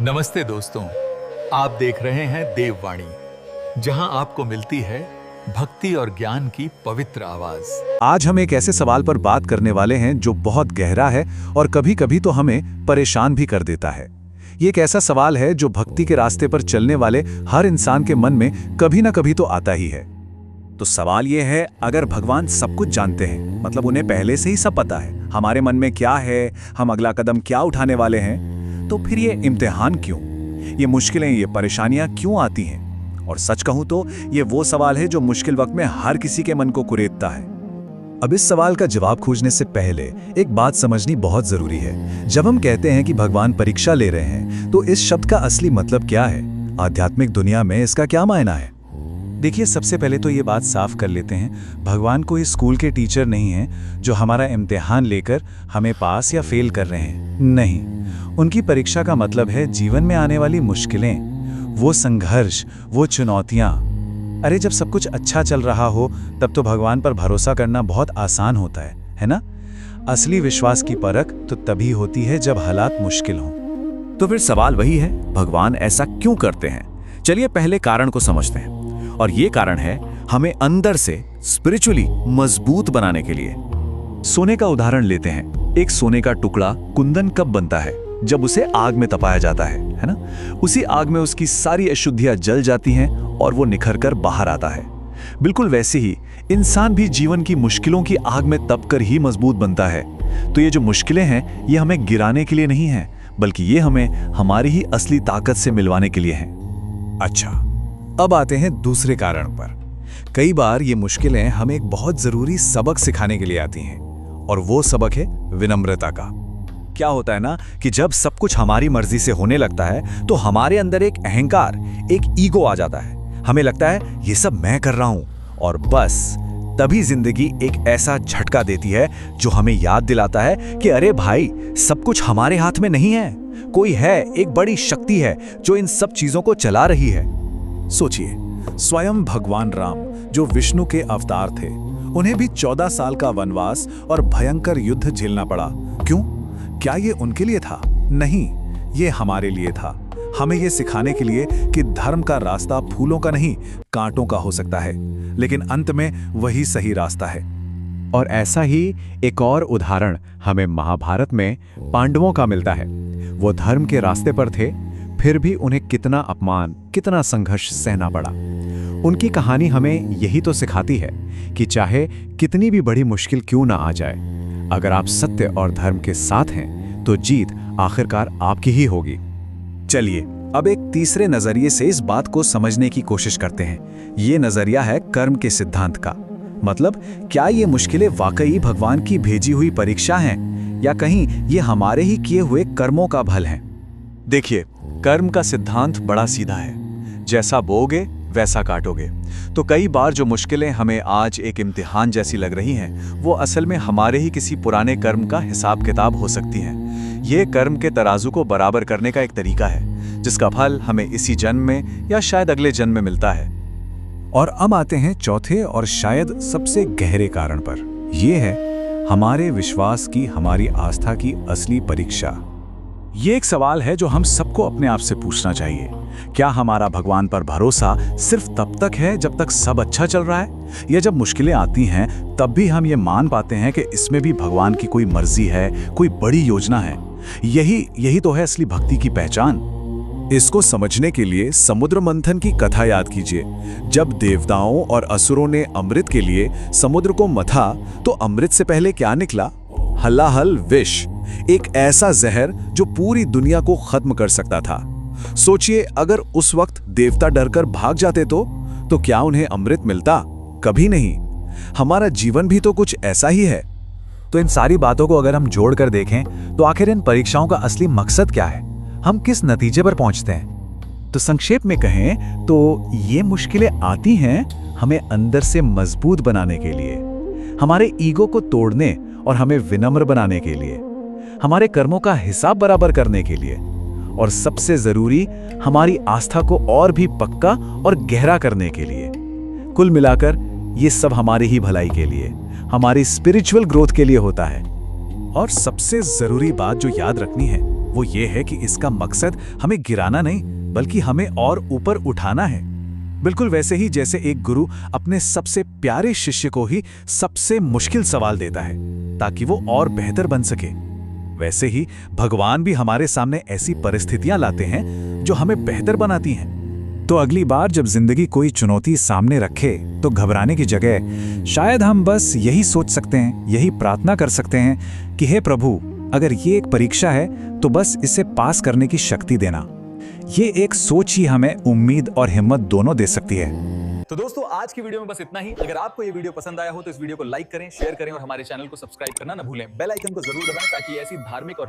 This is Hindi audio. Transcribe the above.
नमस्ते दोस्तों, आप देख रहे हैं देववाणी, जहां आपको मिलती है भक्ति और ज्ञान की पवित्र आवाज। आज हम एक ऐसे सवाल पर बात करने वाले हैं जो बहुत गहरा है और कभी-कभी तो हमें परेशान भी कर देता है। ये एक ऐसा सवाल है जो भक्ति के रास्ते पर चलने वाले हर इंसान के मन में कभी ना कभी तो आता ही है। तो सवाल ये है, अगर भगवान सब कुछ जानते हैं, मतलब उन्हें पहले से ही सब पता है हमारे मन में क्या है, हम अगला कदम क्या उठाने वाले हैं, तो फिर ये इम्तिहान क्यों, ये मुश्किलें, ये परेशानियां क्यों आती हैं? और सच कहूं तो ये वो सवाल है जो मुश्किल वक्त में हर किसी के मन को कुरेदता है। अब इस सवाल का जवाब खोजने से पहले एक बात समझनी बहुत जरूरी है। जब हम कहते हैं कि भगवान परीक्षा ले रहे हैं, तो इस शब्द का असली मतलब क्या है? आध्यात्मिक दुनिया में इसका क्या मायना है? देखिए, सबसे पहले तो ये बात साफ कर लेते हैं, भगवान कोई स्कूल के टीचर नहीं हैं जो हमारा इम्तिहान लेकर हमें पास या फेल कर रहे हैं। नहीं, उनकी परीक्षा का मतलब है जीवन में आने वाली मुश्किलें, वो संघर्ष, वो चुनौतियां। अरे, जब सब कुछ अच्छा चल रहा हो तब तो भगवान पर भरोसा करना बहुत आसान होता है ना? असली विश्वास की परख तो तभी होती है जब हालात मुश्किल हों। तो फिर सवाल वही है, भगवान ऐसा क्यों करते हैं? चलिए पहले कारण को समझते हैं, और ये कारण है हमें अंदर से स्पिरिचुअली मजबूत बनाने के लिए। सोने का उदाहरण लेते हैं। एक सोने का टुकड़ा कुंदन कब बनता है? जब उसे आग में तपाया जाता है ना? उसी आग में उसकी सारी अशुद्धियां जल जाती हैं और वो निखर कर बाहर आता है। बिल्कुल वैसे ही इंसान भी जीवन की मुश्किलों की आग में तप कर ही मजबूत बनता है। तो ये जो मुश्किलें हैं, ये हमें गिराने के लिए नहीं हैं, बल्कि ये हमें हमारी ही असली ताकत से मिलवाने के लिए हैं। अच्छा, अब आते हैं दूसरे कारण पर। कई बार ये मुश्किलें हमें एक बहुत जरूरी सबक सिखाने के लिए आती हैं, और वो सबक है विनम्रता का। क्या होता है ना कि जब सब कुछ हमारी मर्जी से होने लगता है तो हमारे अंदर एक अहंकार, एक ईगो आ जाता है। हमें लगता है ये सब मैं कर रहा हूं, और बस तभी जिंदगी एक ऐसा झटका देती है जो हमें याद दिलाता है कि अरे भाई, सब कुछ हमारे हाथ में नहीं है, कोई है, एक बड़ी शक्ति है जो इन सब चीजों को चला रही है। सोचिए, स्वयं भगवान राम जो विष्णु के अवतार थे, उन्हें भी 14 साल का वनवास और भयंकर युद्ध झेलना पड़ा। क्यों? क्या ये उनके लिए था? नहीं, ये हमारे लिए था। हमें ये सिखाने के लिए कि धर्म का रास्ता फूलों का नहीं, कांटों का हो सकता है, लेकिन अंत में वही सही रास्ता है। और ऐसा ही एक और उदाहरण हमें महाभारत में पांडवों का मिलता है। वो धर्म के रास्ते पर थे, फिर भी उन्हें कितना अपमान, कितना संघर्ष सहना पड़ा। उनकी कहानी हमें यही तो सिखाती है कि चाहे कितनी भी बड़ी मुश्किल क्यों ना आ जाए, अगर आप सत्य और धर्म के साथ हैं तो जीत आखिरकार आपकी ही होगी। चलिए अब एक तीसरे नजरिए से इस बात को समझने की कोशिश करते हैं। ये नजरिया है कर्म के सिद्धांत का। मतलब, क्या ये मुश्किलें वाकई भगवान की भेजी हुई परीक्षा हैं, या कहीं ये हमारे ही किए हुए कर्मों का फल है? देखिए, कर्म का सिद्धांत बड़ा सीधा है, जैसा बोओगे वैसा काटोगे। तो कई बार जो मुश्किलें हमें आज एक इम्तिहान जैसी लग रही हैं, वो असल में हमारे ही किसी पुराने कर्म का हिसाब किताब हो सकती हैं। ये कर्म के तराजू को बराबर करने का एक तरीका है, जिसका फल हमें इसी जन्म में या शायद अगले जन्म में मिलता है। और अब आते हैं चौथे और शायद सबसे गहरे कारण पर। यह है हमारे विश्वास की, हमारी आस्था की असली परीक्षा। ये एक सवाल है जो हम सबको अपने आप से पूछना चाहिए। क्या हमारा भगवान पर भरोसा सिर्फ तब तक है जब तक सब अच्छा चल रहा है, या जब मुश्किलें आती हैं तब भी हम ये मान पाते हैं कि इसमें भी भगवान की कोई मर्जी है, कोई बड़ी योजना है? यही तो है असली भक्ति की पहचान। इसको समझने के लिए समुद्र मंथन की कथा याद कीजिए। जब देवताओं और असुरों ने अमृत के लिए समुद्र को मथा, तो अमृत से पहले क्या निकला? हलाहल विष, एक ऐसा जहर जो पूरी दुनिया को खत्म कर सकता था। सोचिए, अगर उस वक्त देवता डरकर भाग जाते तो क्या उन्हें अमृत मिलता? कभी नहीं। हमारा जीवन भी तो कुछ ऐसा ही है। तो इन सारी बातों को अगर हम जोड़कर देखें तो आखिर इन परीक्षाओं का असली मकसद क्या है? हम किस नतीजे पर पहुंचते हैं? तो संक्षेप में कहें तो ये मुश्किलें आती हैं हमें अंदर से मजबूत बनाने के लिए, हमारे ईगो को तोड़ने और हमें विनम्र बनाने के लिए, हमारे कर्मों का हिसाब बराबर करने के लिए, और सबसे जरूरी हमारी आस्था को और भी पक्का और गहरा करने के लिए। कुल मिलाकर ये सब हमारी ही भलाई के लिए, हमारी स्पिरिचुअल ग्रोथ के लिए होता है। और सबसे जरूरी बात जो याद रखनी है, वो ये है कि इसका मकसद हमें गिराना नहीं, बल्कि हमें और ऊपर उठाना है। बिल्कुल वैसे ही जैसे एक गुरु अपने सबसे प्यारे शिष्य को ही सबसे मुश्किल सवाल देता है ताकि वो और बेहतर बन सके, वैसे ही भगवान भी हमारे सामने ऐसी परिस्थितियां लाते हैं जो हमें बेहतर बनाती हैं। तो अगली बार जब जिंदगी कोई चुनौती सामने रखे तो घबराने की जगह शायद हम बस यही सोच सकते हैं, यही प्रार्थना कर सकते हैं कि हे प्रभु, अगर ये एक परीक्षा है तो बस इसे पास करने की शक्ति देना। ये एक सोच ही हमें उम्मीद और हिम्मत दोनों दे सकती है। तो दोस्तों, आज की वीडियो में बस इतना ही। अगर आपको ये वीडियो पसंद आया हो तो इस वीडियो को लाइक करें, शेयर करें और हमारे चैनल को सब्सक्राइब करना न भूलें। बेल आइकन को जरूर दबाएं ताकि ऐसी धार्मिक और